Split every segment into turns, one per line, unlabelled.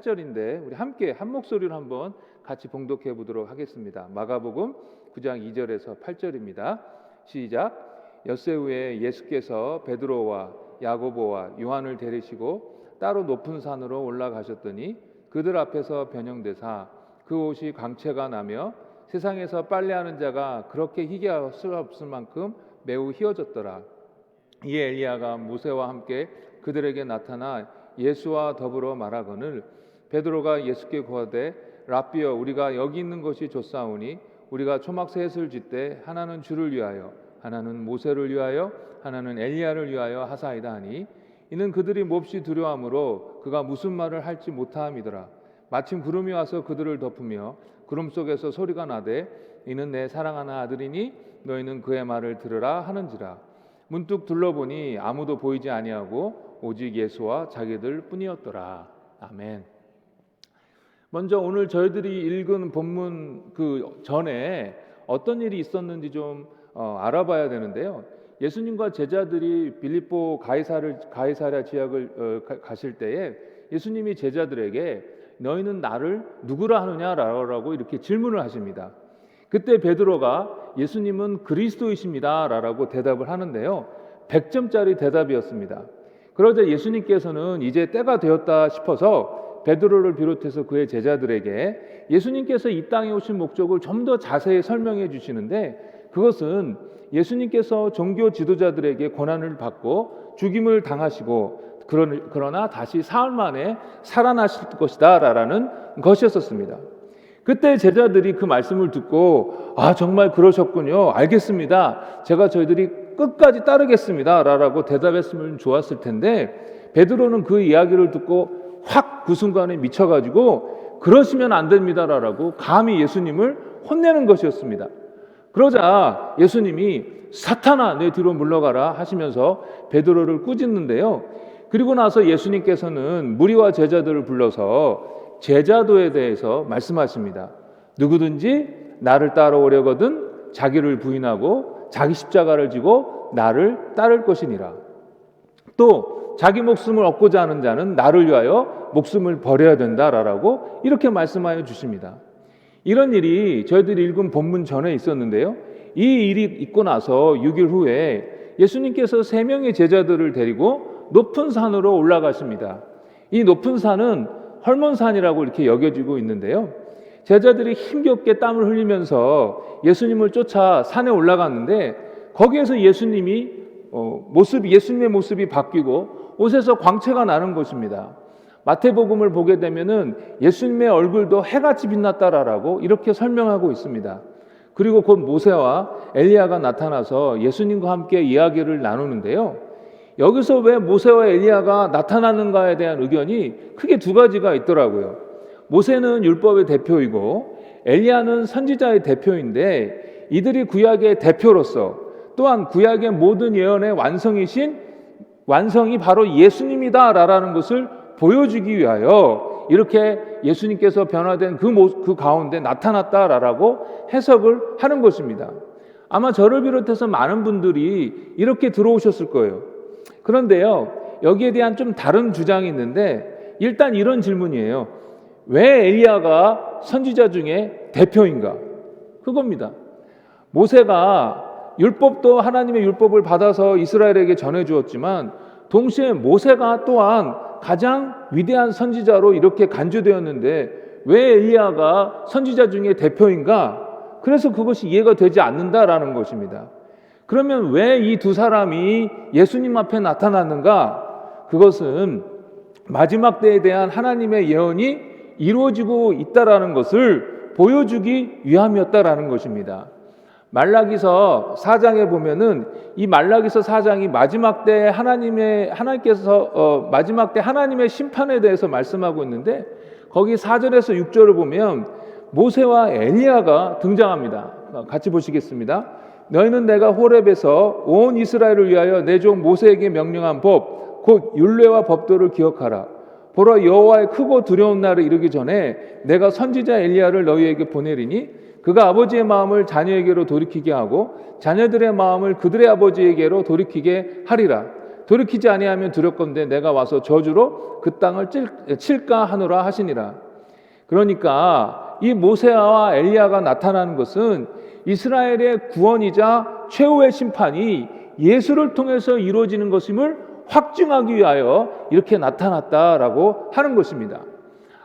8절인데 우리 함께 한 목소리로 한번 같이 봉독해 보도록 하겠습니다. 마가복음 9장 2절에서 8절입니다. 시작. 엿새 후에 예수께서 베드로와 야고보와 요한을 데리시고 따로 높은 산으로 올라가셨더니 그들 앞에서 변형되사 그 옷이 광채가 나며 세상에서 빨래하는 자가 그렇게 희게 할 수 없을 만큼 매우 희어졌더라. 이에 엘리야가 모세와 함께 그들에게 나타나 예수와 더불어 말하거늘 베드로가 예수께 고하되 랍비여 우리가 여기 있는 것이 좋사오니 우리가 초막셋을 짓되 하나는 주를 위하여 하나는 모세를 위하여 하나는 엘리야를 위하여 하사이다 하니 이는 그들이 몹시 두려워하므로 그가 무슨 말을 할지 못함이더라. 마침 구름이 와서 그들을 덮으며 구름 속에서 소리가 나되 이는 내 사랑하는 아들이니 너희는 그의 말을 들으라 하는지라. 문득 둘러보니 아무도 보이지 아니하고 오직 예수와 자기들 뿐이었더라. 아멘. 먼저 오늘 저희들이 읽은 본문 그 전에 어떤 일이 있었는지 좀 알아봐야 되는데요. 예수님과 제자들이 빌립보 가이사랴 지역을 가실 때에 예수님이 제자들에게 너희는 나를 누구라 하느냐라고 이렇게 질문을 하십니다. 그때 베드로가 예수님은 그리스도이십니다 라고 대답을 하는데요. 100점짜리 대답이었습니다. 그러자 예수님께서는 이제 때가 되었다 싶어서 베드로를 비롯해서 그의 제자들에게 예수님께서 이 땅에 오신 목적을 좀 더 자세히 설명해 주시는데 그것은 예수님께서 종교 지도자들에게 고난을 받고 죽임을 당하시고 그러나 다시 사흘 만에 살아나실 것이다 라는 것이었습니다. 그때 제자들이 그 말씀을 듣고 정말 그러셨군요. 알겠습니다. 제가 저희들이 끝까지 따르겠습니다 라고 대답했으면 좋았을 텐데 베드로는 그 이야기를 듣고 확 그 순간에 미쳐가지고 그러시면 안 됩니다 라고 감히 예수님을 혼내는 것이었습니다. 그러자 예수님이 사탄아 내 뒤로 물러가라 하시면서 베드로를 꾸짖는데요. 그리고 나서 예수님께서는 무리와 제자들을 불러서 제자도에 대해서 말씀하십니다. 누구든지 나를 따라오려거든 자기를 부인하고 자기 십자가를 지고 나를 따를 것이니라. 또 자기 목숨을 얻고자 하는 자는 나를 위하여 목숨을 버려야 된다라고 이렇게 말씀하여 주십니다. 이런 일이 저희들이 읽은 본문 전에 있었는데요. 이 일이 있고 나서 6일 후에 예수님께서 3명의 제자들을 데리고 높은 산으로 올라가십니다. 이 높은 산은 헐몬산이라고 이렇게 여겨지고 있는데요. 제자들이 힘겹게 땀을 흘리면서 예수님을 쫓아 산에 올라갔는데 거기에서 예수님의 모습이 바뀌고 옷에서 광채가 나는 것입니다. 마태복음을 보게 되면은 예수님의 얼굴도 해같이 빛났다라고 이렇게 설명하고 있습니다. 그리고 곧 모세와 엘리야가 나타나서 예수님과 함께 이야기를 나누는데요. 여기서 왜 모세와 엘리야가 나타나는가에 대한 의견이 크게 두 가지가 있더라고요. 모세는 율법의 대표이고 엘리야는 선지자의 대표인데 이들이 구약의 대표로서 또한 구약의 모든 예언의 완성이 바로 예수님이다라는 것을 보여주기 위하여 이렇게 예수님께서 변화된 그 가운데 나타났다라고 해석을 하는 것입니다. 아마 저를 비롯해서 많은 분들이 이렇게 들어오셨을 거예요. 그런데요, 여기에 대한 좀 다른 주장이 있는데 일단 이런 질문이에요. 왜 엘리야가 선지자 중에 대표인가? 그겁니다. 모세가 율법도 하나님의 율법을 받아서 이스라엘에게 전해주었지만 동시에 모세가 또한 가장 위대한 선지자로 이렇게 간주되었는데 왜 엘리야가 선지자 중에 대표인가? 그래서 그것이 이해가 되지 않는다라는 것입니다. 그러면 왜 이 두 사람이 예수님 앞에 나타났는가? 그것은 마지막 때에 대한 하나님의 예언이 이루어지고 있다라는 것을 보여주기 위함이었다라는 것입니다. 말라기서 4장에 보면은 이 말라기서 4장이 마지막 때 하나님의 심판에 대해서 말씀하고 있는데 거기 4절에서 6절을 보면 모세와 엘리야가 등장합니다. 같이 보시겠습니다. 너희는 내가 호렙에서 온 이스라엘을 위하여 내 종 모세에게 명령한 법 곧 율례와 법도를 기억하라. 보라 여호와의 크고 두려운 날을 이르기 전에 내가 선지자 엘리야를 너희에게 보내리니 그가 아버지의 마음을 자녀에게로 돌이키게 하고 자녀들의 마음을 그들의 아버지에게로 돌이키게 하리라. 돌이키지 아니하면 두렵건대 내가 와서 저주로 그 땅을 칠까 하노라 하시니라. 그러니까 이 모세와 엘리야가 나타나는 것은 이스라엘의 구원이자 최후의 심판이 예수를 통해서 이루어지는 것임을 확증하기 위하여 이렇게 나타났다라고 하는 것입니다.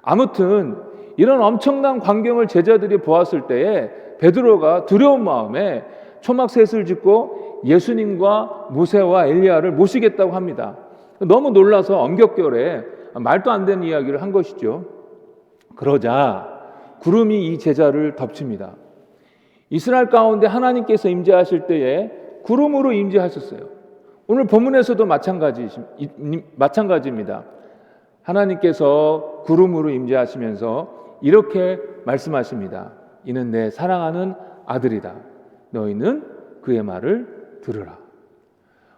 아무튼 이런 엄청난 광경을 제자들이 보았을 때에 베드로가 두려운 마음에 초막셋을 짓고 예수님과 모세와 엘리야를 모시겠다고 합니다. 너무 놀라서 엄격결에 말도 안 되는 이야기를 한 것이죠. 그러자 구름이 이 제자를 덮칩니다. 이스라엘 가운데 하나님께서 임재하실 때에 구름으로 임재하셨어요. 오늘 본문에서도 마찬가지입니다. 하나님께서 구름으로 임재하시면서 이렇게 말씀하십니다. 이는 내 사랑하는 아들이다. 너희는 그의 말을 들으라.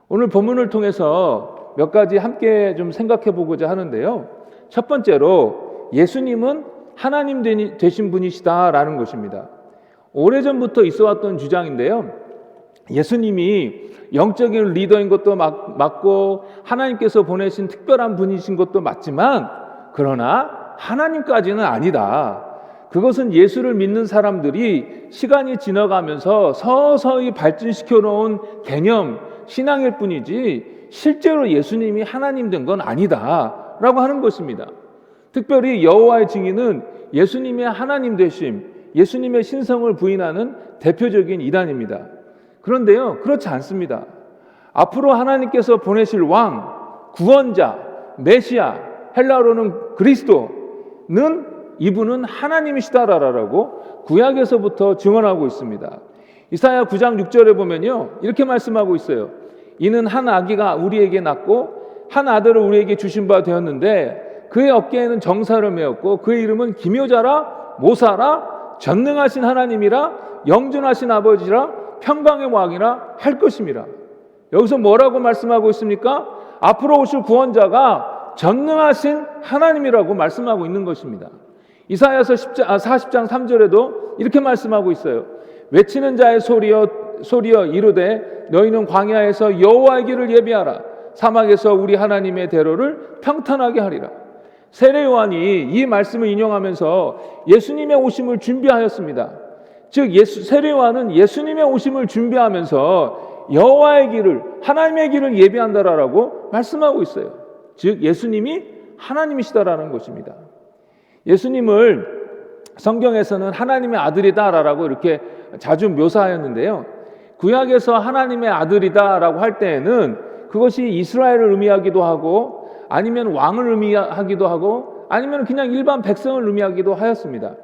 오늘 본문을 통해서 몇 가지 함께 좀 생각해 보고자 하는데요. 첫 번째로 예수님은 하나님 되신 분이시다라는 것입니다. 오래전부터 있어왔던 주장인데요. 예수님이 영적인 리더인 것도 맞고 하나님께서 보내신 특별한 분이신 것도 맞지만 그러나 하나님까지는 아니다. 그것은 예수를 믿는 사람들이 시간이 지나가면서 서서히 발전시켜 놓은 개념, 신앙일 뿐이지 실제로 예수님이 하나님 된 건 아니다 라고 하는 것입니다. 특별히 여호와의 증인은 예수님의 하나님 되심, 예수님의 신성을 부인하는 대표적인 이단입니다. 그런데요, 그렇지 않습니다. 앞으로 하나님께서 보내실 왕, 구원자, 메시아, 헬라어로는 그리스도는 이분은 하나님이시다라고 구약에서부터 증언하고 있습니다. 이사야 9장 6절에 보면요, 이렇게 말씀하고 있어요. 이는 한 아기가 우리에게 낳고 한 아들을 우리에게 주신 바 되었는데 그의 어깨에는 정사를 메었고 그의 이름은 기묘자라 모사라 전능하신 하나님이라 영존하신 아버지라 평강의 왕이라 할 것임이라. 여기서 뭐라고 말씀하고 있습니까? 앞으로 오실 구원자가 전능하신 하나님이라고 말씀하고 있는 것입니다. 이사야서 40장 3절에도 이렇게 말씀하고 있어요. 외치는 자의 소리여 이르되 너희는 광야에서 여호와의 길을 예비하라. 사막에서 우리 하나님의 대로를 평탄하게 하리라. 세례 요한이 이 말씀을 인용하면서 예수님의 오심을 준비하였습니다. 즉 세례 요한은 예수님의 오심을 준비하면서 여호와의 길을, 하나님의 길을 예비한다라고 말씀하고 있어요. 즉 예수님이 하나님이시다라는 것입니다. 예수님을 성경에서는 하나님의 아들이다라고 이렇게 자주 묘사하였는데요. 구약에서 하나님의 아들이다라고 할 때에는 그것이 이스라엘을 의미하기도 하고 아니면 왕을 의미하기도 하고 아니면 그냥 일반 백성을 의미하기도 하였습니다.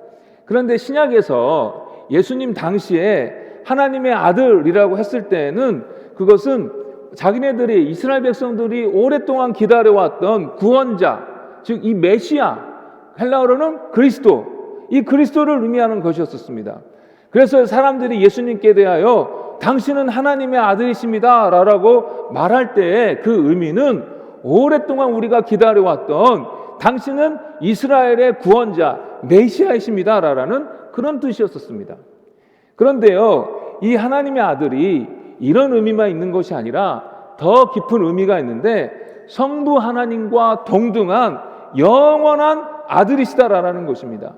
그런데 신약에서 예수님 당시에 하나님의 아들이라고 했을 때에는 그것은 자기네들이 이스라엘 백성들이 오랫동안 기다려왔던 구원자, 즉 이 메시아, 헬라어로는 그리스도, 이 그리스도를 의미하는 것이었습니다. 그래서 사람들이 예수님께 대하여 당신은 하나님의 아들이십니다 라고 말할 때의 그 의미는 오랫동안 우리가 기다려왔던 당신은 이스라엘의 구원자, 메시아이십니다 라는 그런 뜻이었습니다. 그런데요, 이 하나님의 아들이 이런 의미만 있는 것이 아니라 더 깊은 의미가 있는데 성부 하나님과 동등한 영원한 아들이시다라는 것입니다.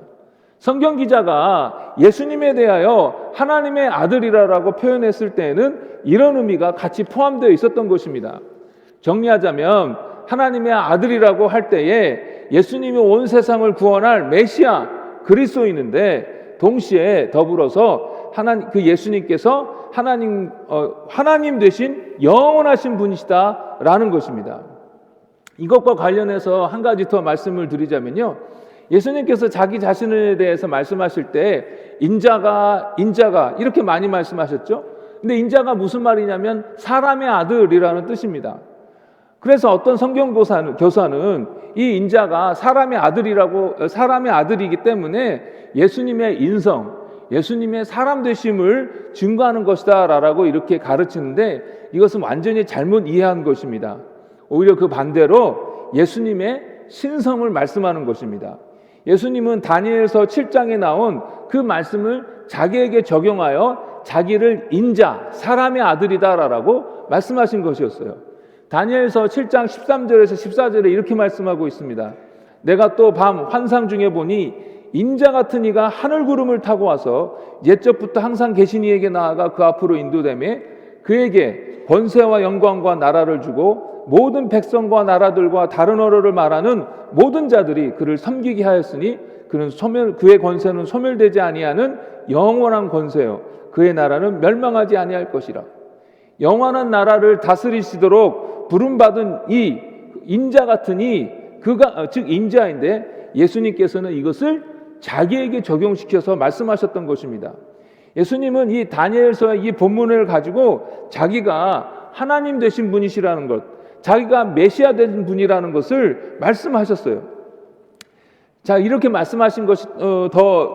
성경 기자가 예수님에 대하여 하나님의 아들이라고 표현했을 때에는 이런 의미가 같이 포함되어 있었던 것입니다. 정리하자면 하나님의 아들이라고 할 때에 예수님이 온 세상을 구원할 메시아 그리스도인인데 동시에 더불어서 그 예수님께서 하나님 되신 영원하신 분이시다라는 것입니다. 이것과 관련해서 한 가지 더 말씀을 드리자면요. 예수님께서 자기 자신에 대해서 말씀하실 때 인자가 이렇게 많이 말씀하셨죠. 근데 인자가 무슨 말이냐면 사람의 아들이라는 뜻입니다. 그래서 어떤 성경 교사는 이 인자가 사람의 아들이기 때문에 예수님의 인성, 예수님의 사람 되심을 증거하는 것이다라고 이렇게 가르치는데 이것은 완전히 잘못 이해한 것입니다. 오히려 그 반대로 예수님의 신성을 말씀하는 것입니다. 예수님은 다니엘서 7장에 나온 그 말씀을 자기에게 적용하여 자기를 인자, 사람의 아들이다라고 말씀하신 것이었어요. 다니엘서 7장 13절에서 14절에 이렇게 말씀하고 있습니다. 내가 또 밤 환상 중에 보니 인자 같은 이가 하늘 구름을 타고 와서 옛적부터 항상 계신 이에게 나아가 그 앞으로 인도되매 그에게 권세와 영광과 나라를 주고 모든 백성과 나라들과 다른 언어를 말하는 모든 자들이 그를 섬기게 하였으니 그의 권세는 소멸되지 아니하는 영원한 권세요 그의 나라는 멸망하지 아니할 것이라. 영원한 나라를 다스리시도록 부름받은 이 인자 같은 이 그가 즉 인자인데 예수님께서는 이것을 자기에게 적용시켜서 말씀하셨던 것입니다. 예수님은 이 다니엘서의 이 본문을 가지고 자기가 하나님 되신 분이시라는 것, 자기가 메시아 된 분이라는 것을 말씀하셨어요. 자, 이렇게 말씀하신 것이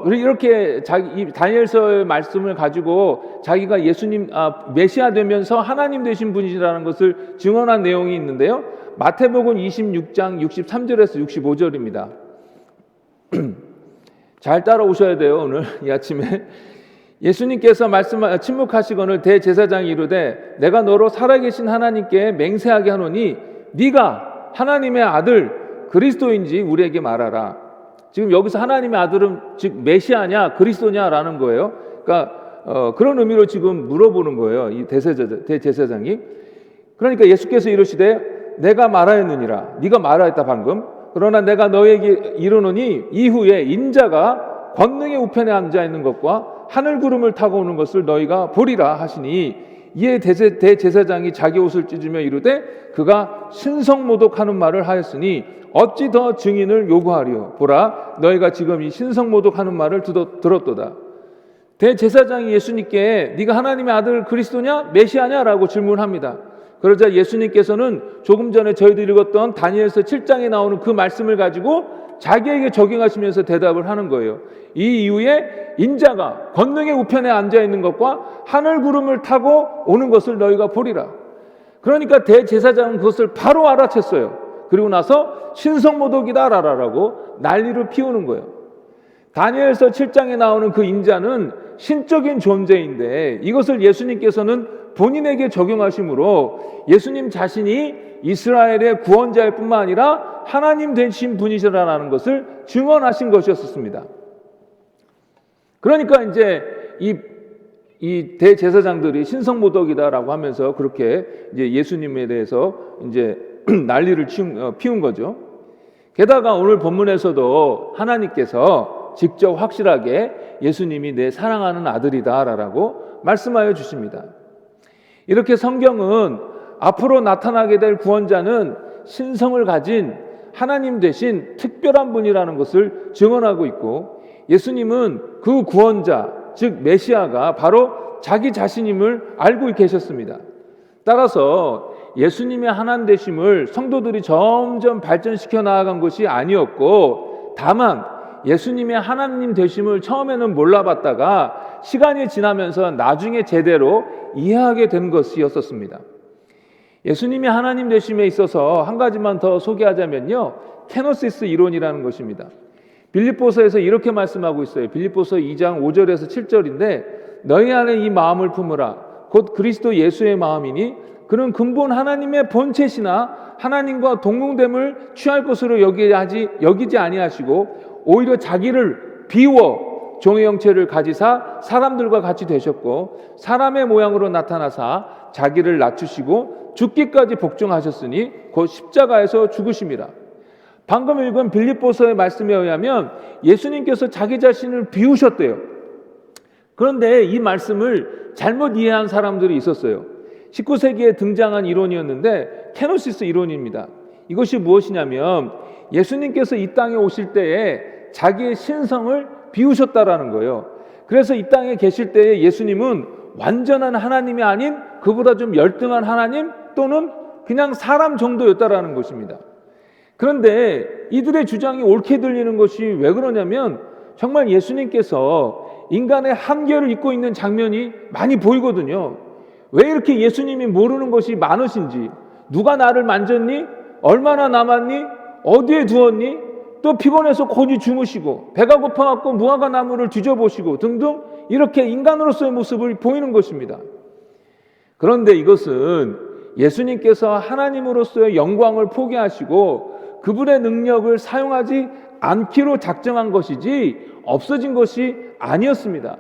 이렇게 이 다니엘서의 말씀을 가지고 자기가 예수님 메시아 되면서 하나님 되신 분이라는 것을 증언한 내용이 있는데요. 마태복음 26장 63절에서 65절입니다. 잘 따라오셔야 돼요. 오늘 이 아침에 예수님께서 침묵하시거늘 대제사장이 이르되 내가 너로 살아계신 하나님께 맹세하게 하노니 네가 하나님의 아들 그리스도인지 우리에게 말하라. 지금 여기서 하나님의 아들은 즉 메시아냐 그리스도냐라는 거예요. 그러니까 그런 의미로 지금 물어보는 거예요. 이 대제사장이. 그러니까 예수께서 이르시되 내가 말하였느니라. 네가 말하였다 방금. 그러나 내가 너에게 이르노니 이후에 인자가 권능의 우편에 앉아 있는 것과 하늘 구름을 타고 오는 것을 너희가 보리라 하시니 이에 대제사장이 자기 옷을 찢으며 이르되 그가 신성모독하는 말을 하였으니 어찌 더 증인을 요구하리요. 보라 너희가 지금 이 신성모독하는 말을 들었도다. 대제사장이 예수님께 네가 하나님의 아들 그리스도냐 메시아냐라고 질문합니다. 그러자 예수님께서는 조금 전에 저희들이 읽었던 다니엘서 7장에 나오는 그 말씀을 가지고 자기에게 적용하시면서 대답을 하는 거예요. 이 이후에 인자가 권능의 우편에 앉아 있는 것과 하늘 구름을 타고 오는 것을 너희가 보리라. 그러니까 대제사장은 그것을 바로 알아챘어요. 그리고 나서 신성모독이다라고 난리를 피우는 거예요. 다니엘서 7장에 나오는 그 인자는 신적인 존재인데 이것을 예수님께서는 본인에게 적용하심으로 예수님 자신이 이스라엘의 구원자일 뿐만 아니라 하나님 되신 분이시라는 것을 증언하신 것이었습니다. 그러니까 이제 이 대제사장들이 신성모독이다라고 하면서 그렇게 이제 예수님에 대해서 이제 난리를 피운 거죠. 게다가 오늘 본문에서도 하나님께서 직접 확실하게 예수님이 내 사랑하는 아들이다라고 말씀하여 주십니다. 이렇게 성경은 앞으로 나타나게 될 구원자는 신성을 가진 하나님 되신 특별한 분이라는 것을 증언하고 있고 예수님은 그 구원자 즉 메시아가 바로 자기 자신임을 알고 계셨습니다. 따라서 예수님의 하나님 되심을 성도들이 점점 발전시켜 나아간 것이 아니었고 다만 예수님의 하나님 되심을 처음에는 몰라봤다가 시간이 지나면서 나중에 제대로 이해하게 된 것이었습니다. 예수님이 하나님 되심에 있어서 한 가지만 더 소개하자면요. 케노시스 이론이라는 것입니다. 빌립보서에서 이렇게 말씀하고 있어요. 빌립보서 2장 5절에서 7절인데 너희 안에 이 마음을 품으라. 곧 그리스도 예수의 마음이니 그는 근본 하나님의 본체시나 하나님과 동등됨을 취할 것으로 여기지 아니하시고 오히려 자기를 비워 종의 형체를 가지사 사람들과 같이 되셨고 사람의 모양으로 나타나사 자기를 낮추시고 죽기까지 복종하셨으니 곧 십자가에서 죽으심이라. 방금 읽은 빌립보서의 말씀에 의하면 예수님께서 자기 자신을 비우셨대요. 그런데 이 말씀을 잘못 이해한 사람들이 있었어요. 19세기에 등장한 이론이었는데 케노시스 이론입니다. 이것이 무엇이냐면 예수님께서 이 땅에 오실 때에 자기의 신성을 비우셨다라는 거예요. 그래서 이 땅에 계실 때에 예수님은 완전한 하나님이 아닌 그보다 좀 열등한 하나님 또는 그냥 사람 정도였다라는 것입니다. 그런데 이들의 주장이 옳게 들리는 것이 왜 그러냐면 정말 예수님께서 인간의 한계를 잊고 있는 장면이 많이 보이거든요. 왜 이렇게 예수님이 모르는 것이 많으신지, 누가 나를 만졌니? 얼마나 남았니? 어디에 두었니? 또 피곤해서 고지 주무시고 배가 고파갖고 무화과 나무를 뒤져보시고 등등 이렇게 인간으로서의 모습을 보이는 것입니다. 그런데 이것은 예수님께서 하나님으로서의 영광을 포기하시고 그분의 능력을 사용하지 않기로 작정한 것이지 없어진 것이 아니었습니다.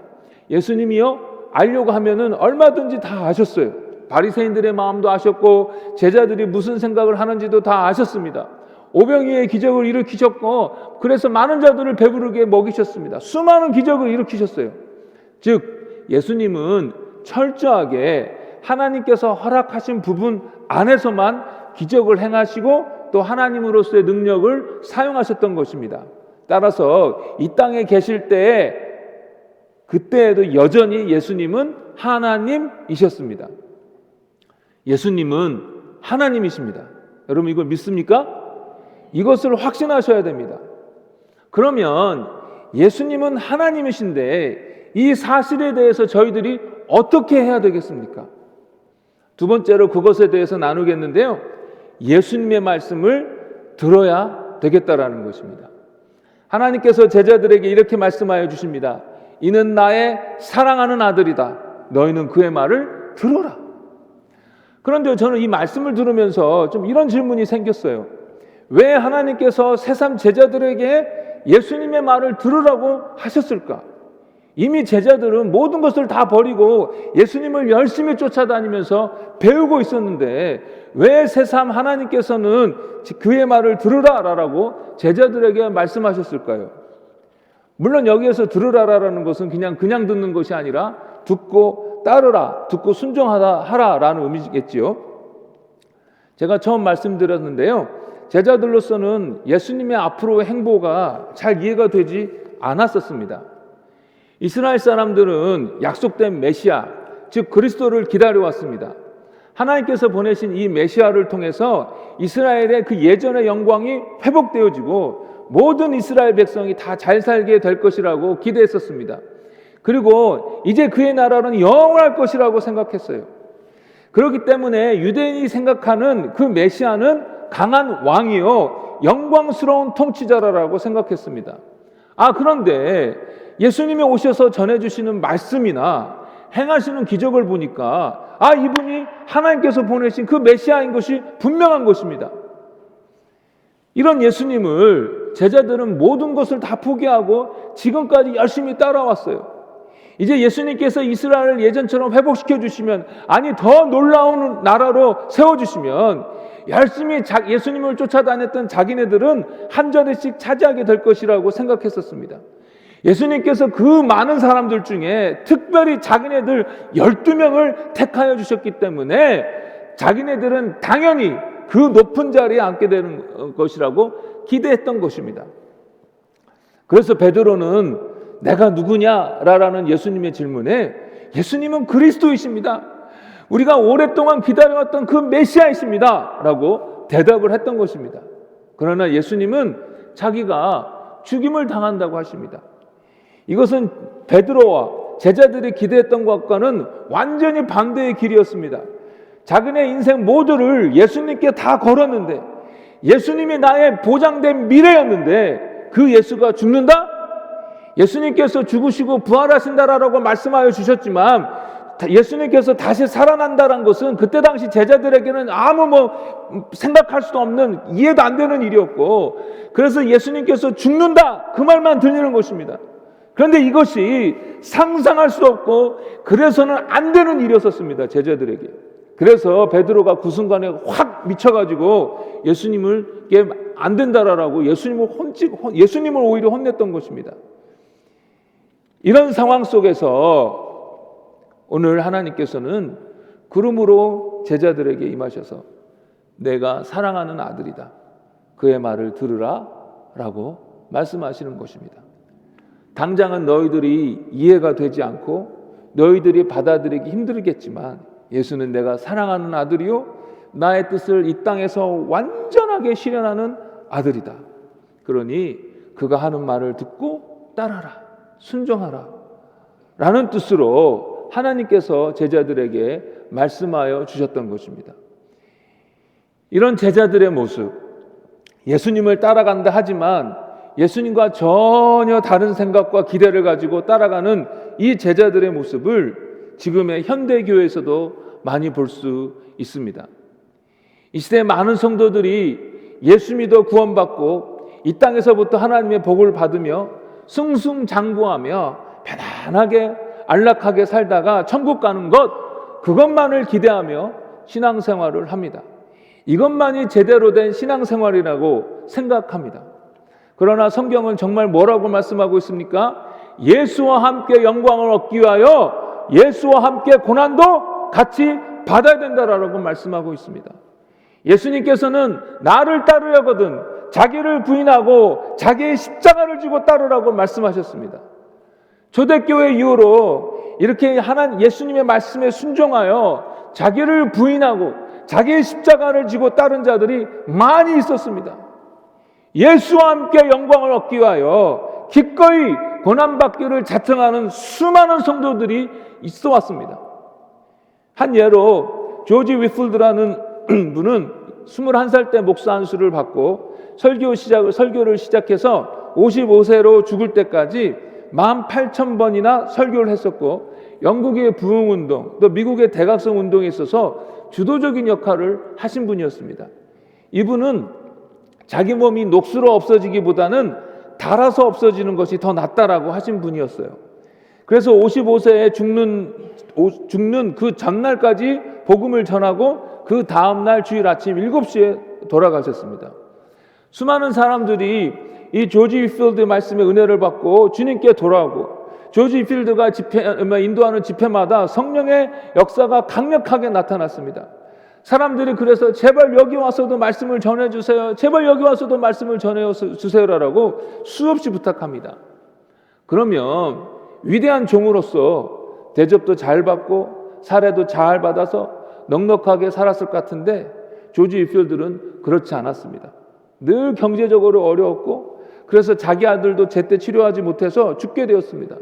예수님이요, 알려고 하면은 얼마든지 다 아셨어요. 바리새인들의 마음도 아셨고 제자들이 무슨 생각을 하는지도 다 아셨습니다. 오병이의 기적을 일으키셨고 그래서 많은 자들을 배부르게 먹이셨습니다. 수많은 기적을 일으키셨어요. 즉 예수님은 철저하게 하나님께서 허락하신 부분 안에서만 기적을 행하시고 또 하나님으로서의 능력을 사용하셨던 것입니다. 따라서 이 땅에 계실 때에 그때에도 여전히 예수님은 하나님이셨습니다. 예수님은 하나님이십니다. 여러분 이걸 믿습니까? 이것을 확신하셔야 됩니다. 그러면 예수님은 하나님이신데 이 사실에 대해서 저희들이 어떻게 해야 되겠습니까? 두 번째로 그것에 대해서 나누겠는데요. 예수님의 말씀을 들어야 되겠다라는 것입니다. 하나님께서 제자들에게 이렇게 말씀하여 주십니다. 이는 나의 사랑하는 아들이다. 너희는 그의 말을 들어라. 그런데 저는 이 말씀을 들으면서 좀 이런 질문이 생겼어요. 왜 하나님께서 새삼 제자들에게 예수님의 말을 들으라고 하셨을까? 이미 제자들은 모든 것을 다 버리고 예수님을 열심히 쫓아다니면서 배우고 있었는데 왜 새삼 하나님께서는 그의 말을 들으라라고 제자들에게 말씀하셨을까요? 물론 여기에서 들으라라는 것은 그냥 듣는 것이 아니라 듣고 따르라, 듣고 순종하라라는 의미겠지요. 제가 처음 말씀드렸는데요. 제자들로서는 예수님의 앞으로의 행보가 잘 이해가 되지 않았었습니다. 이스라엘 사람들은 약속된 메시아, 즉 그리스도를 기다려왔습니다. 하나님께서 보내신 이 메시아를 통해서 이스라엘의 그 예전의 영광이 회복되어지고 모든 이스라엘 백성이 다 잘 살게 될 것이라고 기대했었습니다. 그리고 이제 그의 나라는 영원할 것이라고 생각했어요. 그렇기 때문에 유대인이 생각하는 그 메시아는 강한 왕이요 영광스러운 통치자라고 생각했습니다. 그런데 예수님이 오셔서 전해주시는 말씀이나 행하시는 기적을 보니까 이분이 하나님께서 보내신 그 메시아인 것이 분명한 것입니다. 이런 예수님을 제자들은 모든 것을 다 포기하고 지금까지 열심히 따라왔어요. 이제 예수님께서 이스라엘을 예전처럼 회복시켜 주시면, 더 놀라운 나라로 세워주시면 열심히 예수님을 쫓아다녔던 자기네들은 한 자리씩 차지하게 될 것이라고 생각했었습니다. 예수님께서 그 많은 사람들 중에 특별히 자기네들 12명을 택하여 주셨기 때문에 자기네들은 당연히 그 높은 자리에 앉게 되는 것이라고 기대했던 것입니다. 그래서 베드로는 내가 누구냐라는 예수님의 질문에 예수님은 그리스도이십니다. 우리가 오랫동안 기다려왔던 그 메시아이십니다. 라고 대답을 했던 것입니다. 그러나 예수님은 자기가 죽임을 당한다고 하십니다. 이것은 베드로와 제자들이 기대했던 것과는 완전히 반대의 길이었습니다. 자기네 인생 모두를 예수님께 다 걸었는데, 예수님이 나의 보장된 미래였는데 그 예수가 죽는다? 예수님께서 죽으시고 부활하신다라고 말씀하여 주셨지만 예수님께서 다시 살아난다는 것은 그때 당시 제자들에게는 아무 생각할 수도 없는, 이해도 안 되는 일이었고, 그래서 예수님께서 죽는다 그 말만 들리는 것입니다. 그런데 이것이 상상할 수 없고 그래서는 안 되는 일이었습니다, 제자들에게. 그래서 베드로가 그 순간에 확 미쳐가지고 예수님을 안 된다라고 예수님을 오히려 혼냈던 것입니다. 이런 상황 속에서 오늘 하나님께서는 그러므로 제자들에게 임하셔서 내가 사랑하는 아들이다, 그의 말을 들으라 라고 말씀하시는 것입니다. 당장은 너희들이 이해가 되지 않고 너희들이 받아들이기 힘들겠지만 예수는 내가 사랑하는 아들이요 나의 뜻을 이 땅에서 완전하게 실현하는 아들이다. 그러니 그가 하는 말을 듣고 따라라, 순종하라 라는 뜻으로 하나님께서 제자들에게 말씀하여 주셨던 것입니다. 이런 제자들의 모습, 예수님을 따라간다 하지만 예수님과 전혀 다른 생각과 기대를 가지고 따라가는 이 제자들의 모습을 지금의 현대교회에서도 많이 볼 수 있습니다. 이 시대에 많은 성도들이 예수 믿어 구원받고 이 땅에서부터 하나님의 복을 받으며 승승장구하며 편안하게 안락하게 살다가 천국 가는 것, 그것만을 기대하며 신앙생활을 합니다. 이것만이 제대로 된 신앙생활이라고 생각합니다. 그러나 성경은 정말 뭐라고 말씀하고 있습니까? 예수와 함께 영광을 얻기 위하여 예수와 함께 고난도 같이 받아야 된다라고 말씀하고 있습니다. 예수님께서는 나를 따르려거든 자기를 부인하고 자기의 십자가를 지고 따르라고 말씀하셨습니다. 초대교회 이후로 이렇게 예수님의 말씀에 순종하여 자기를 부인하고 자기의 십자가를 지고 따른 자들이 많이 있었습니다. 예수와 함께 영광을 얻기 위하여 기꺼이 고난받기를 자청하는 수많은 성도들이 있어 왔습니다. 한 예로 조지 위필드라는 분은 21살 때 목사 안수를 받고 설교를 시작해서 55세로 죽을 때까지 18,000번이나 설교를 했었고, 영국의 부흥운동 또 미국의 대각성 운동에 있어서 주도적인 역할을 하신 분이었습니다. 이분은 자기 몸이 녹슬어 없어지기보다는 닳아서 없어지는 것이 더 낫다라고 하신 분이었어요. 그래서 55세에 죽는 그 전날까지 복음을 전하고 그 다음날 주일 아침 7시에 돌아가셨습니다. 수많은 사람들이 이 조지 위필드의 말씀에 은혜를 받고 주님께 돌아오고, 조지 위필드가 인도하는 집회마다 성령의 역사가 강력하게 나타났습니다. 사람들이 그래서 제발 여기 와서도 말씀을 전해주세요, 제발 여기 와서도 말씀을 전해주세요라고 수없이 부탁합니다. 그러면 위대한 종으로서 대접도 잘 받고 사례도 잘 받아서 넉넉하게 살았을 것 같은데, 조지 위필드는 그렇지 않았습니다. 늘 경제적으로 어려웠고, 그래서 자기 아들도 제때 치료하지 못해서 죽게 되었습니다.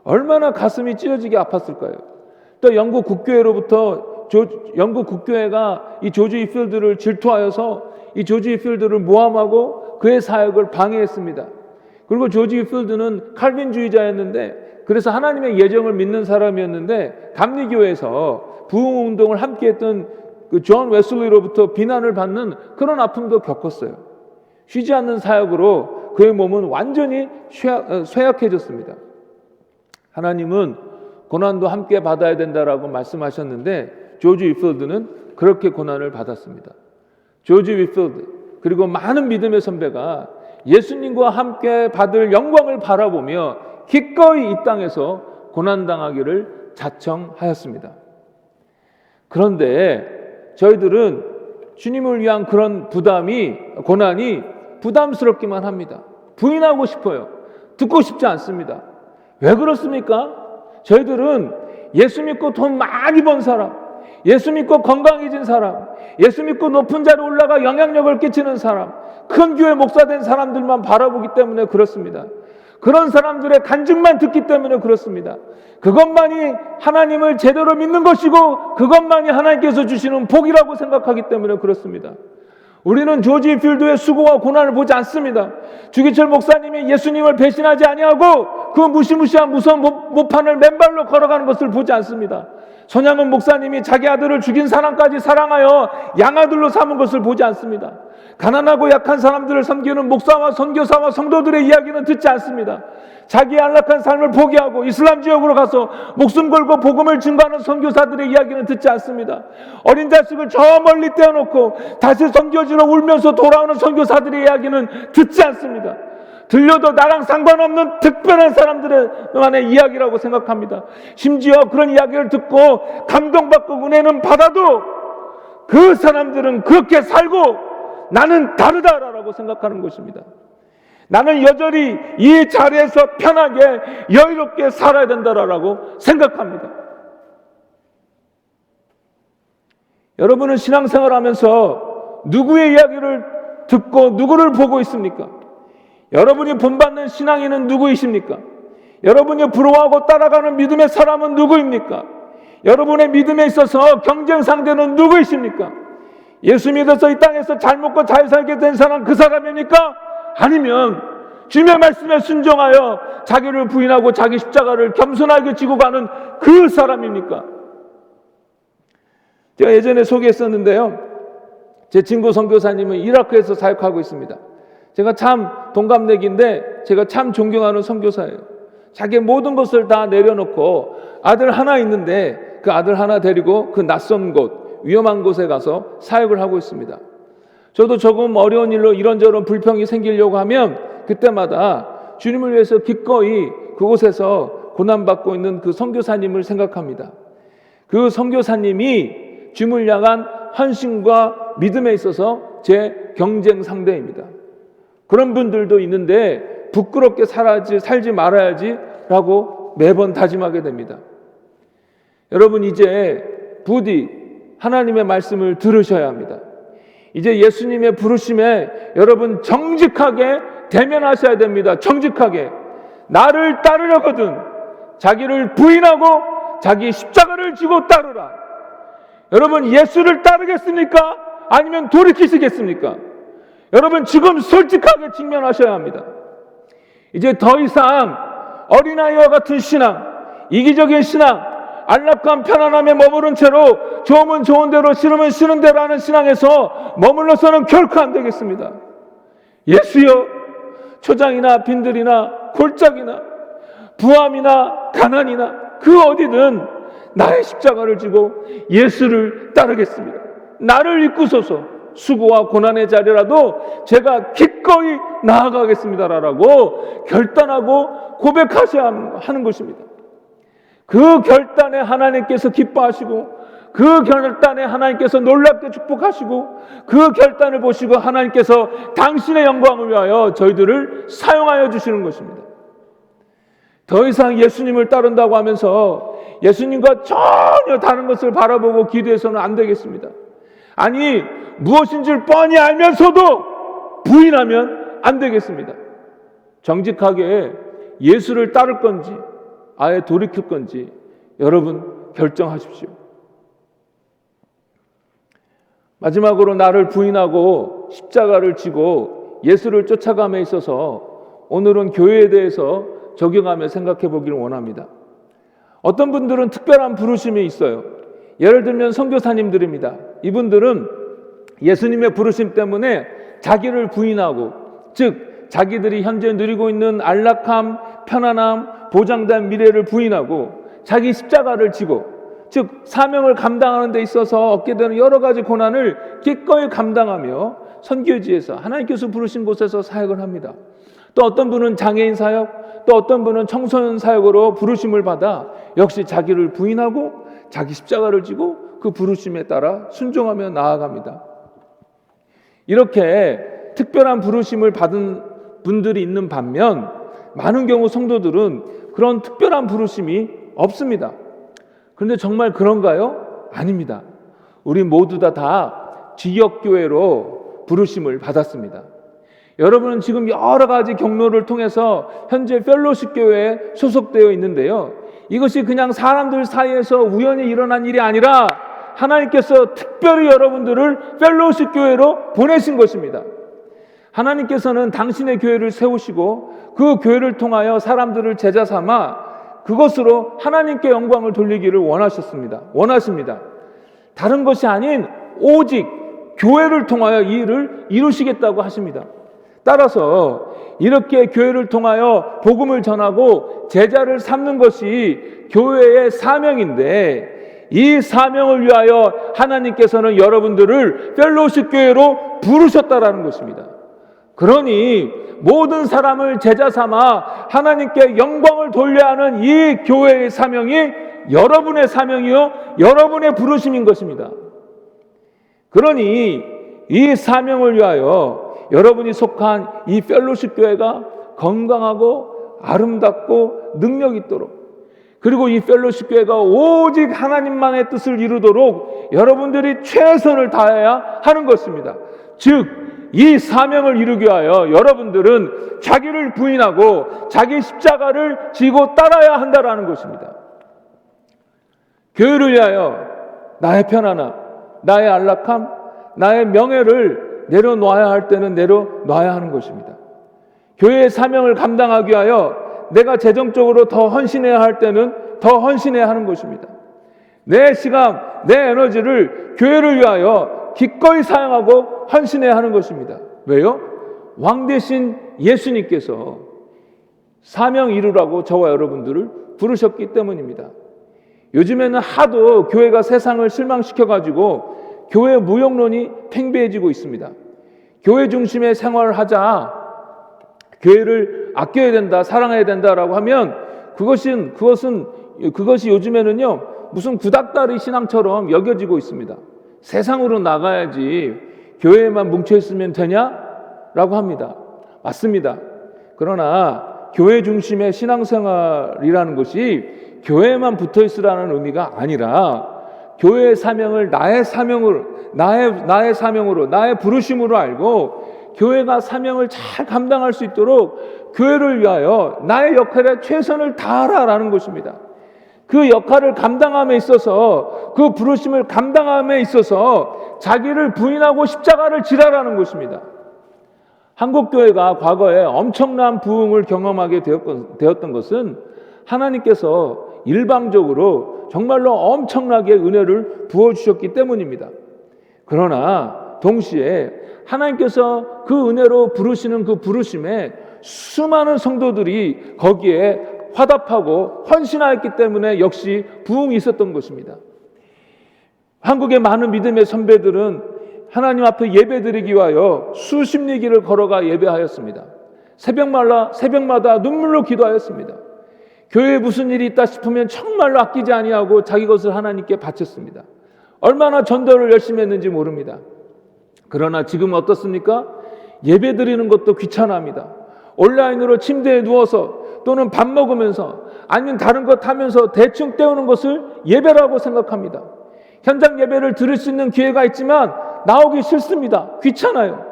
얼마나 가슴이 찢어지게 아팠을까요? 또 영국 국교회로부터 영국 국교회가 이 조지 위필드를 질투하여서 이 조지 위필드를 모함하고 그의 사역을 방해했습니다. 그리고 조지 위필드는 칼빈주의자였는데, 그래서 하나님의 예정을 믿는 사람이었는데, 감리교회에서 부흥운동을 함께했던 그 존 웨슬리로부터 비난을 받는 그런 아픔도 겪었어요. 쉬지 않는 사역으로 그의 몸은 완전히 쇠약해졌습니다. 하나님은 고난도 함께 받아야 된다라고 말씀하셨는데, 조지 위필드는 그렇게 고난을 받았습니다. 조지 위필드 그리고 많은 믿음의 선배가 예수님과 함께 받을 영광을 바라보며 기꺼이 이 땅에서 고난당하기를 자청하였습니다. 그런데 저희들은 주님을 위한 그런 고난이 부담스럽기만 합니다. 부인하고 싶어요. 듣고 싶지 않습니다. 왜 그렇습니까? 저희들은 예수 믿고 돈 많이 번 사람, 예수 믿고 건강해진 사람, 예수 믿고 높은 자리에 올라가 영향력을 끼치는 사람, 큰 교회 목사 된 사람들만 바라보기 때문에 그렇습니다. 그런 사람들의 간증만 듣기 때문에 그렇습니다. 그것만이 하나님을 제대로 믿는 것이고 그것만이 하나님께서 주시는 복이라고 생각하기 때문에 그렇습니다. 우리는 조지 위필드의 수고와 고난을 보지 않습니다. 주기철 목사님이 예수님을 배신하지 아니하고 그 무시무시한 무서운 모판을 맨발로 걸어가는 것을 보지 않습니다. 손양은 목사님이 자기 아들을 죽인 사람까지 사랑하여 양아들로 삼은 것을 보지 않습니다. 가난하고 약한 사람들을 섬기는 목사와 선교사와 성도들의 이야기는 듣지 않습니다. 자기의 안락한 삶을 포기하고 이슬람 지역으로 가서 목숨 걸고 복음을 증거하는 선교사들의 이야기는 듣지 않습니다. 어린 자식을 저 멀리 떼어놓고 다시 선교지로 울면서 돌아오는 선교사들의 이야기는 듣지 않습니다. 들려도 나랑 상관없는 특별한 사람들만의 이야기라고 생각합니다. 심지어 그런 이야기를 듣고 감동받고 은혜는 받아도 그 사람들은 그렇게 살고 나는 다르다라고 생각하는 것입니다. 나는 여전히 이 자리에서 편하게 여유롭게 살아야 된다라고 생각합니다. 여러분은 신앙생활하면서 누구의 이야기를 듣고 누구를 보고 있습니까? 여러분이 본받는 신앙인은 누구이십니까? 여러분이 부러워하고 따라가는 믿음의 사람은 누구입니까? 여러분의 믿음에 있어서 경쟁 상대는 누구이십니까? 예수 믿어서 이 땅에서 잘 먹고 잘 살게 된 사람 그 사람입니까? 아니면 주님의 말씀에 순종하여 자기를 부인하고 자기 십자가를 겸손하게 지고 가는 그 사람입니까? 제가 예전에 소개했었는데요, 제 친구 선교사님은 이라크에서 사역하고 있습니다. 제가 참 동갑내기인데 제가 참 존경하는 선교사예요. 자기 모든 것을 다 내려놓고 아들 하나 있는데 그 아들 하나 데리고 그 낯선 곳, 위험한 곳에 가서 사역을 하고 있습니다. 저도 조금 어려운 일로 이런저런 불평이 생기려고 하면 그때마다 주님을 위해서 기꺼이 그곳에서 고난받고 있는 그 선교사님을 생각합니다. 그 선교사님이 주님을 향한 헌신과 믿음에 있어서 제 경쟁 상대입니다. 그런 분들도 있는데 부끄럽게 살지 말아야지 라고 매번 다짐하게 됩니다. 여러분, 이제 부디 하나님의 말씀을 들으셔야 합니다. 이제 예수님의 부르심에 여러분 정직하게 대면하셔야 됩니다. 정직하게. 나를 따르려거든 자기를 부인하고 자기 십자가를 지고 따르라. 여러분, 예수를 따르겠습니까? 아니면 돌이키시겠습니까? 여러분, 지금 솔직하게 직면하셔야 합니다. 이제 더 이상 어린아이와 같은 신앙, 이기적인 신앙, 안락한 편안함에 머무른 채로 좋으면 좋은 대로 싫으면 싫은 대로 하는 신앙에서 머물러서는 결코 안 되겠습니다. 예수여, 초장이나 빈들이나 골짜기나 부함이나 가난이나 그 어디든 나의 십자가를 지고 예수를 따르겠습니다. 나를 이끄소서. 수고와 고난의 자리라도 제가 기꺼이 나아가겠습니다라고 결단하고 고백하셔야 하는 것입니다. 그 결단에 하나님께서 기뻐하시고 그 결단에 하나님께서 놀랍게 축복하시고 그 결단을 보시고 하나님께서 당신의 영광을 위하여 저희들을 사용하여 주시는 것입니다. 더 이상 예수님을 따른다고 하면서 예수님과 전혀 다른 것을 바라보고 기도해서는 안 되겠습니다. 아니, 무엇인 줄 뻔히 알면서도 부인하면 안 되겠습니다. 정직하게 예수를 따를 건지 아예 돌이킬 건지 여러분 결정하십시오. 마지막으로 나를 부인하고 십자가를 지고 예수를 쫓아감에 있어서 오늘은 교회에 대해서 적용하며 생각해 보기를 원합니다. 어떤 분들은 특별한 부르심이 있어요. 예를 들면 선교사님들입니다. 이분들은 예수님의 부르심 때문에 자기를 부인하고, 즉 자기들이 현재 누리고 있는 안락함, 편안함, 보장된 미래를 부인하고 자기 십자가를 지고, 즉 사명을 감당하는 데 있어서 얻게 되는 여러 가지 고난을 기꺼이 감당하며 선교지에서 하나님께서 부르신 곳에서 사역을 합니다. 또 어떤 분은 장애인 사역, 또 어떤 분은 청소년 사역으로 부르심을 받아 역시 자기를 부인하고 자기 십자가를 지고 그 부르심에 따라 순종하며 나아갑니다. 이렇게 특별한 부르심을 받은 분들이 있는 반면 많은 경우 성도들은 그런 특별한 부르심이 없습니다. 그런데 정말 그런가요? 아닙니다. 우리 모두 다 지역교회로 부르심을 받았습니다. 여러분은 지금 여러 가지 경로를 통해서 현재 펠로십 교회에 소속되어 있는데요. 이것이 그냥 사람들 사이에서 우연히 일어난 일이 아니라 하나님께서 특별히 여러분들을 펠로십 교회로 보내신 것입니다. 하나님께서는 당신의 교회를 세우시고 그 교회를 통하여 사람들을 제자 삼아 그것으로 하나님께 영광을 돌리기를 원하십니다. 다른 것이 아닌 오직 교회를 통하여 이 일을 이루시겠다고 하십니다. 따라서 이렇게 교회를 통하여 복음을 전하고 제자를 삼는 것이 교회의 사명인데, 이 사명을 위하여 하나님께서는 여러분들을 펠로십 교회로 부르셨다라는 것입니다. 그러니 모든 사람을 제자 삼아 하나님께 영광을 돌려야 하는 이 교회의 사명이 여러분의 사명이요 여러분의 부르심인 것입니다. 그러니 이 사명을 위하여 여러분이 속한 이 펠로십 교회가 건강하고 아름답고 능력 있도록, 그리고 이 펠로십 교회가 오직 하나님만의 뜻을 이루도록 여러분들이 최선을 다해야 하는 것입니다. 즉 이 사명을 이루기 위하여 여러분들은 자기를 부인하고 자기 십자가를 지고 따라야 한다라는 것입니다. 교회를 위하여 나의 편안함, 나의 안락함, 나의 명예를 내려놓아야 할 때는 내려놔야 하는 것입니다. 교회의 사명을 감당하기 위하여 내가 재정적으로 더 헌신해야 할 때는 더 헌신해야 하는 것입니다. 내 시간, 내 에너지를 교회를 위하여 기꺼이 사용하고 헌신해야 하는 것입니다. 왜요? 왕 대신 예수님께서 사명 이루라고 저와 여러분들을 부르셨기 때문입니다. 요즘에는 하도 교회가 세상을 실망시켜가지고 교회 무용론이 팽배해지고 있습니다. 교회 중심의 생활을 하자, 교회를 아껴야 된다, 사랑해야 된다라고 하면 그것이 요즘에는요 무슨 구닥다리 신앙처럼 여겨지고 있습니다. 세상으로 나가야지 교회에만 뭉쳐 있으면 되냐라고 합니다. 맞습니다. 그러나 교회 중심의 신앙생활이라는 것이 교회에만 붙어 있으라는 의미가 아니라 교회의 사명을 나의 사명으로, 나의 부르심으로 알고 교회가 사명을 잘 감당할 수 있도록 교회를 위하여 나의 역할에 최선을 다하라라는 것입니다. 그 역할을 감당함에 있어서, 그 부르심을 감당함에 있어서 자기를 부인하고 십자가를 지라라는 것입니다. 한국교회가 과거에 엄청난 부흥을 경험하게 되었던 것은 하나님께서 일방적으로 정말로 엄청나게 은혜를 부어주셨기 때문입니다. 그러나 동시에 하나님께서 그 은혜로 부르시는 그 부르심에 수많은 성도들이 거기에 화답하고 헌신하였기 때문에 역시 부흥이 있었던 것입니다. 한국의 많은 믿음의 선배들은 하나님 앞에 예배드리기 위하여 수십 리길을 걸어가 예배하였습니다. 새벽마다 눈물로 기도하였습니다. 교회에 무슨 일이 있다 싶으면 정말로 아끼지 아니하고 자기 것을 하나님께 바쳤습니다. 얼마나 전도를 열심히 했는지 모릅니다. 그러나 지금 어떻습니까? 예배드리는 것도 귀찮아합니다. 온라인으로 침대에 누워서 또는 밥 먹으면서 아니면 다른 것 하면서 대충 때우는 것을 예배라고 생각합니다. 현장 예배를 들을 수 있는 기회가 있지만 나오기 싫습니다. 귀찮아요.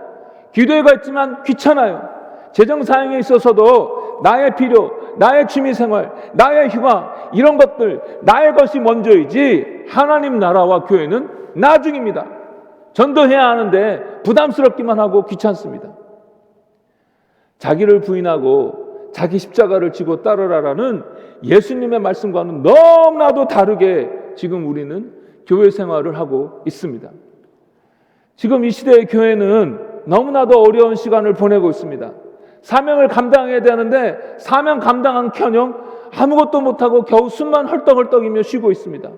기도회가 있지만 귀찮아요. 재정 사용에 있어서도 나의 필요, 나의 취미생활, 나의 휴가 이런 것들 나의 것이 먼저이지 하나님 나라와 교회는 나중입니다. 전도해야 하는데 부담스럽기만 하고 귀찮습니다. 자기를 부인하고 자기 십자가를 지고 따르라라는 예수님의 말씀과는 너무나도 다르게 지금 우리는 교회 생활을 하고 있습니다. 지금 이 시대의 교회는 너무나도 어려운 시간을 보내고 있습니다. 사명을 감당해야 되는데 사명 감당한커녕 아무것도 못하고 겨우 숨만 헐떡헐떡이며 쉬고 있습니다.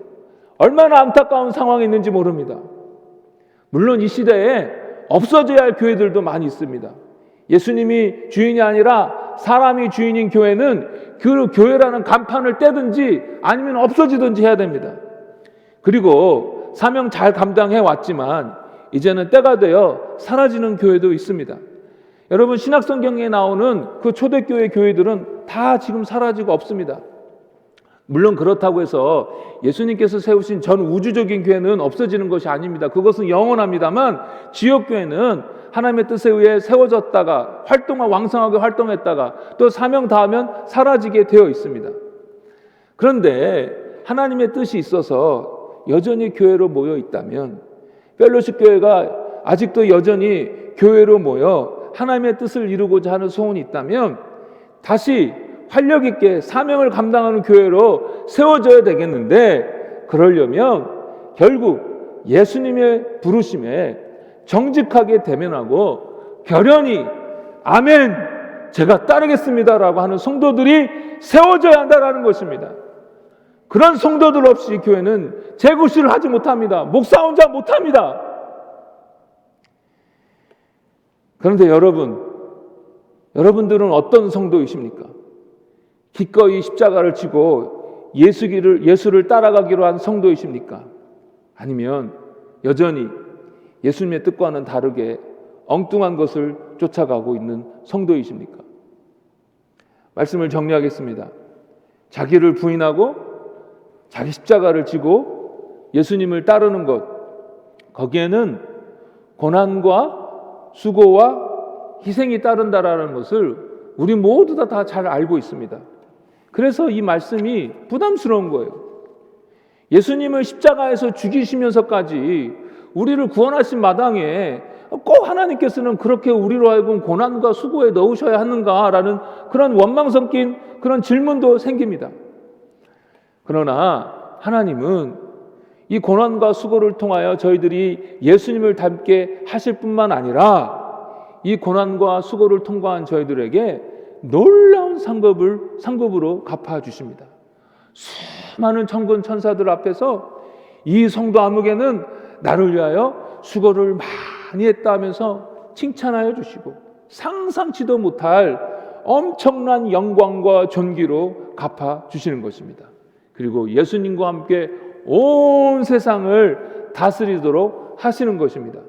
얼마나 안타까운 상황이 있는지 모릅니다. 물론 이 시대에 없어져야 할 교회들도 많이 있습니다. 예수님이 주인이 아니라 사람이 주인인 교회는 그 교회라는 간판을 떼든지 아니면 없어지든지 해야 됩니다. 그리고 사명 잘 감당해 왔지만 이제는 때가 되어 사라지는 교회도 있습니다. 여러분 신약성경에 나오는 그 초대교회 교회들은 다 지금 사라지고 없습니다. 물론 그렇다고 해서 예수님께서 세우신 전 우주적인 교회는 없어지는 것이 아닙니다. 그것은 영원합니다만 지역교회는 하나님의 뜻에 의해 세워졌다가 왕성하게 활동했다가 또 사명 다하면 사라지게 되어 있습니다. 그런데 하나님의 뜻이 있어서 여전히 교회로 모여 있다면, 펠로십 교회가 아직도 여전히 교회로 모여 하나님의 뜻을 이루고자 하는 소원이 있다면 다시 활력 있게 사명을 감당하는 교회로 세워져야 되겠는데, 그러려면 결국 예수님의 부르심에 정직하게 대면하고 결연히 아멘 제가 따르겠습니다라고 하는 성도들이 세워져야 한다라는 것입니다. 그런 성도들 없이 교회는 재구실을 하지 못합니다. 목사 혼자 못합니다. 그런데 여러분들은 어떤 성도이십니까? 기꺼이 십자가를 지고 예수를 따라가기로 한 성도이십니까? 아니면 여전히 예수님의 뜻과는 다르게 엉뚱한 것을 쫓아가고 있는 성도이십니까? 말씀을 정리하겠습니다. 자기를 부인하고 자기 십자가를 지고 예수님을 따르는 것, 거기에는 고난과 수고와 희생이 따른다라는 것을 우리 모두 다 잘 알고 있습니다. 그래서 이 말씀이 부담스러운 거예요. 예수님을 십자가에서 죽이시면서까지 우리를 구원하신 마당에 꼭 하나님께서는 그렇게 우리로 하여금 고난과 수고에 넣으셔야 하는가라는 그런 원망 섞인 그런 질문도 생깁니다. 그러나 하나님은 이 고난과 수고를 통하여 저희들이 예수님을 닮게 하실 뿐만 아니라 이 고난과 수고를 통과한 저희들에게 놀라운 상급으로 갚아주십니다. 수많은 천군 천사들 앞에서 이 성도 아무개는 나를 위하여 수고를 많이 했다 하면서 칭찬하여 주시고 상상치도 못할 엄청난 영광과 존귀로 갚아주시는 것입니다. 그리고 예수님과 함께 온 세상을 다스리도록 하시는 것입니다.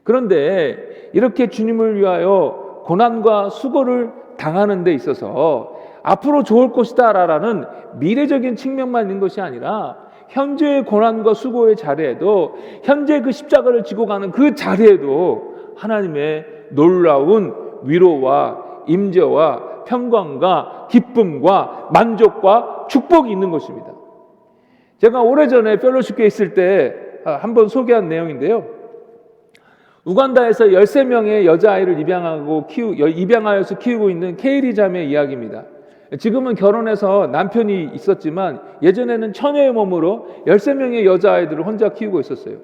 그런데 이렇게 주님을 위하여 고난과 수고를 당하는 데 있어서 앞으로 좋을 것이다 라는 미래적인 측면만 있는 것이 아니라 현재의 고난과 수고의 자리에도, 현재 그 십자가를 지고 가는 그 자리에도 하나님의 놀라운 위로와 임재와 평강과 기쁨과 만족과 축복이 있는 것입니다. 제가 오래전에 펠로십교에 있을 때 한번 소개한 내용인데요. 우간다에서 13명의 여자아이를 입양하여서 키우고 있는 케이리 자매의 이야기입니다. 지금은 결혼해서 남편이 있었지만 예전에는 처녀의 몸으로 13명의 여자아이들을 혼자 키우고 있었어요.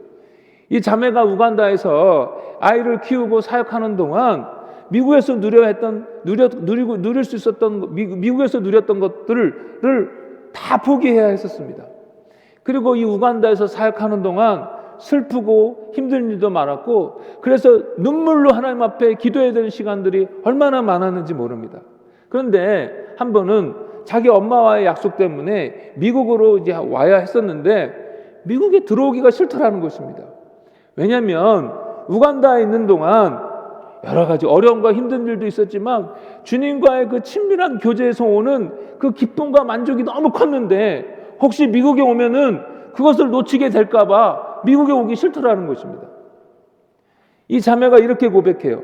이 자매가 우간다에서 아이를 키우고 사역하는 동안 미국에서 누릴 수 있었던 미국에서 누렸던 것들을 다 포기해야 했었습니다. 그리고 이 우간다에서 사역하는 동안 슬프고 힘든 일도 많았고, 그래서 눈물로 하나님 앞에 기도해야 되는 시간들이 얼마나 많았는지 모릅니다. 그런데 한 번은 자기 엄마와의 약속 때문에 미국으로 이제 와야 했었는데 미국에 들어오기가 싫더라는 것입니다. 왜냐하면 우간다에 있는 동안 여러 가지 어려움과 힘든 일도 있었지만 주님과의 그 친밀한 교제에서 오는 그 기쁨과 만족이 너무 컸는데 혹시 미국에 오면은 그것을 놓치게 될까 봐 미국에 오기 싫더라는 것입니다. 이 자매가 이렇게 고백해요.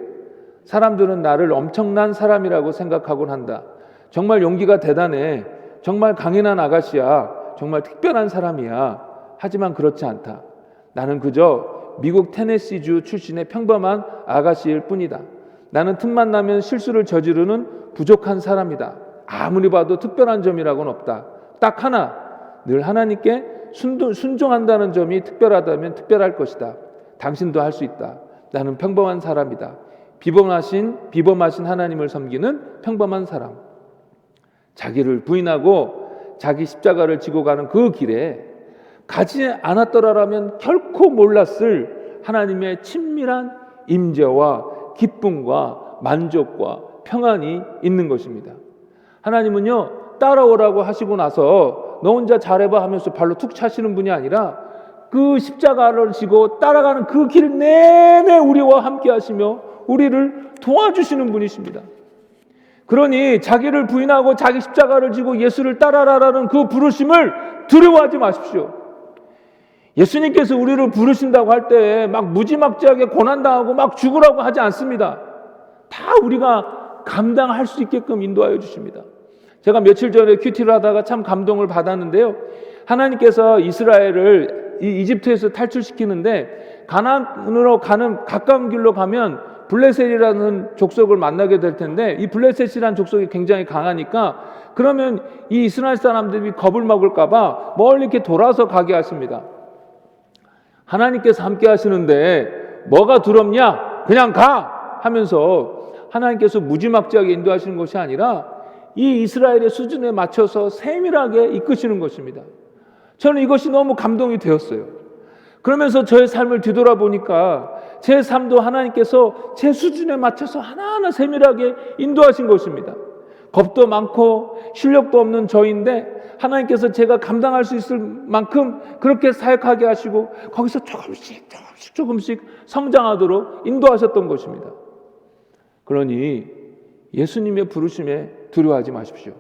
사람들은 나를 엄청난 사람이라고 생각하곤 한다. 정말 용기가 대단해. 정말 강인한 아가씨야. 정말 특별한 사람이야. 하지만 그렇지 않다. 나는 그저 미국 테네시주 출신의 평범한 아가씨일 뿐이다. 나는 틈만 나면 실수를 저지르는 부족한 사람이다. 아무리 봐도 특별한 점이라고는 없다. 딱 하나, 늘 하나님께 순종한다는 점이 특별하다면 특별할 것이다. 당신도 할 수 있다. 나는 평범한 사람이다. 비범하신 하나님을 섬기는 평범한 사람. 자기를 부인하고 자기 십자가를 지고 가는 그 길에 가지 않았더라면 결코 몰랐을 하나님의 친밀한 임재와 기쁨과 만족과 평안이 있는 것입니다. 하나님은요, 따라오라고 하시고 나서 너 혼자 잘해봐 하면서 발로 툭 차시는 분이 아니라 그 십자가를 지고 따라가는 그 길 내내 우리와 함께 하시며 우리를 도와주시는 분이십니다. 그러니 자기를 부인하고 자기 십자가를 지고 예수를 따라라라는 그 부르심을 두려워하지 마십시오. 예수님께서 우리를 부르신다고 할 때 막 무지막지하게 고난당하고 막 죽으라고 하지 않습니다. 다 우리가 감당할 수 있게끔 인도하여 주십니다. 제가 며칠 전에 큐티를 하다가 참 감동을 받았는데요. 하나님께서 이스라엘을 이집트에서 탈출시키는데 가나안으로 가는 가까운 길로 가면 블레셋이라는 족속을 만나게 될 텐데 이 블레셋이라는 족속이 굉장히 강하니까 그러면 이 이스라엘 사람들이 겁을 먹을까 봐 멀리 이렇게 돌아서 가게 하십니다. 하나님께서 함께 하시는데 뭐가 두렵냐? 그냥 가! 하면서 하나님께서 무지막지하게 인도하시는 것이 아니라 이 이스라엘의 수준에 맞춰서 세밀하게 이끄시는 것입니다. 저는 이것이 너무 감동이 되었어요. 그러면서 저의 삶을 뒤돌아보니까 제 삶도 하나님께서 제 수준에 맞춰서 하나하나 세밀하게 인도하신 것입니다. 겁도 많고 실력도 없는 저인데 하나님께서 제가 감당할 수 있을 만큼 그렇게 사역하게 하시고 거기서 조금씩 성장하도록 인도하셨던 것입니다. 그러니 예수님의 부르심에 두려워하지 마십시오.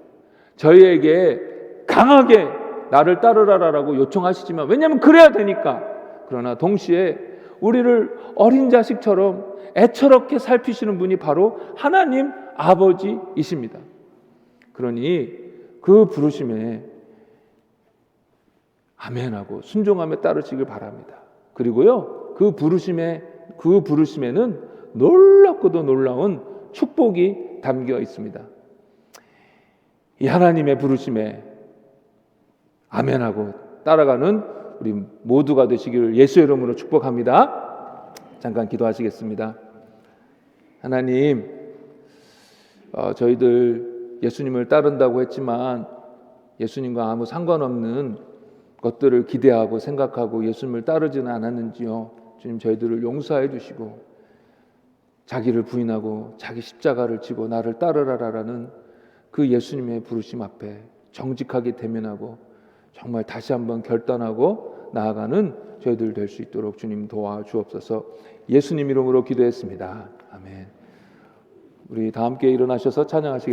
저희에게 강하게 나를 따르라라고 요청하시지만 왜냐하면 그래야 되니까. 그러나 동시에 우리를 어린 자식처럼 애처롭게 살피시는 분이 바로 하나님 아버지이십니다. 그러니 그 부르심에 아멘하고 순종하며 따르시길 바랍니다. 그리고요, 그 부르심에는 놀랍고도 놀라운 축복이 담겨 있습니다. 이 하나님의 부르심에 아멘하고 따라가는 우리 모두가 되시기를 예수의 이름으로 축복합니다. 잠깐 기도하시겠습니다. 하나님, 저희들 예수님을 따른다고 했지만 예수님과 아무 상관없는 것들을 기대하고 생각하고 예수님을 따르지는 않았는지요. 주님, 저희들을 용서해 주시고 자기를 부인하고 자기 십자가를 지고 나를 따르라라는 그 예수님의 부르심 앞에 정직하게 대면하고 정말 다시 한번 결단하고 나아가는 저희들 될 수 있도록 주님 도와주옵소서. 예수님 이름으로 기도했습니다. 아멘. 우리 다 함께 일어나셔서 찬양하시겠습니다.